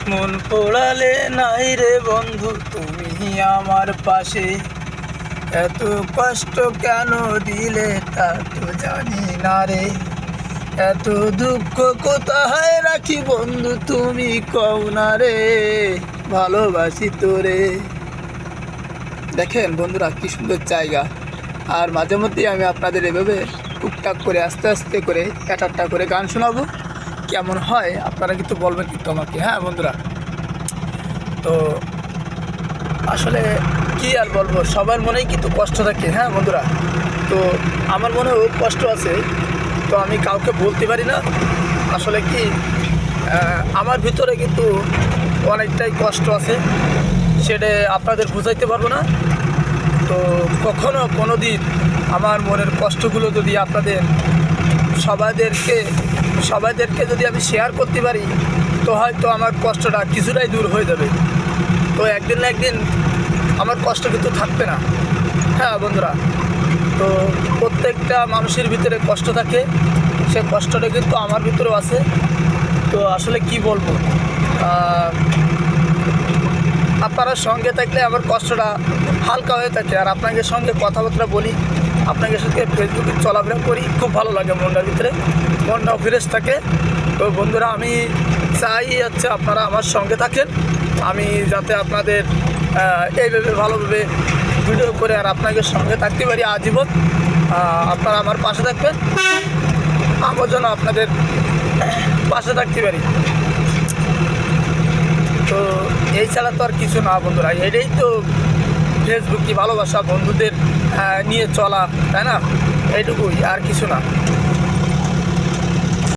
মন পোড়ালে নাই রে বন্ধু তুমি আমার পাশে, এত কষ্ট কেন দিলে তা তো জানি না রে, এত দুঃখ কোথায় রাখি বন্ধু তুমি কও না রে, ভালোবাসি তোরে। দেখেন বন্ধুরা কি সুন্দর জায়গা। আর মাঝে মধ্যেই আমি আপনাদের এভাবে টুকটাক করে আস্তে আস্তে করে একটা করে গান শোনাবো, কেমন হয় আপনারা কিন্তু বলবেন কিন্তু আমাকে। হ্যাঁ বন্ধুরা, তো আসলে কি আর বলবো, সবার মনেই কিন্তু কষ্ট থাকে। হ্যাঁ বন্ধুরা, তো আমার মনেও কষ্ট আছে, তো আমি কাউকে বলতে পারি না। আসলে কি আমার ভিতরে কিন্তু অনেকটাই কষ্ট আছে, সেটা আপনাদের বুঝাইতে পারবো না। তো কখনো কোনো দিন আমার মনের কষ্টগুলো যদি আপনাদের সবাইদেরকে যদি আমি শেয়ার করতে পারি, তো হয়তো আমার কষ্টটা কিছুটাই দূর হয়ে যাবে। তো একদিন না একদিন আমার কষ্ট কিন্তু থাকবে না। হ্যাঁ বন্ধুরা, তো প্রত্যেকটা মানুষের ভিতরে কষ্ট থাকে, সে কষ্টটা কিন্তু আমার ভিতরেও আছে। তো আসলে কি বলবো, আপনারা সঙ্গে থাকলে আমার কষ্টটা হালকা হয়ে থাকে। আর আপনাদের সঙ্গে কথাবার্তা বলি, আপনাদের সাথে ফেসবুকে চলাফেরা করি, খুব ভালো লাগে, মনটার ভিতরে মনটাও ফ্রেশ থাকে। তো বন্ধুরা, আমি চাই হচ্ছে আপনারা আমার সঙ্গে থাকেন, আমি যাতে আপনাদের এইভাবে ভালোভাবে ভিডিও করে আর আপনাদের সঙ্গে থাকতে পারি আজীবন। আপনারা আমার পাশে থাকবেন, আমার জন্য আপনাদের পাশে থাকতে পারি। তো এই ছাড়া তো আর কিছু না বন্ধুরা, এটাই তো ফেসবুক, কি ভালোবাসা, বন্ধুদের নিয়ে চলা, তাই না? এইটুকুই, আর কিছু না।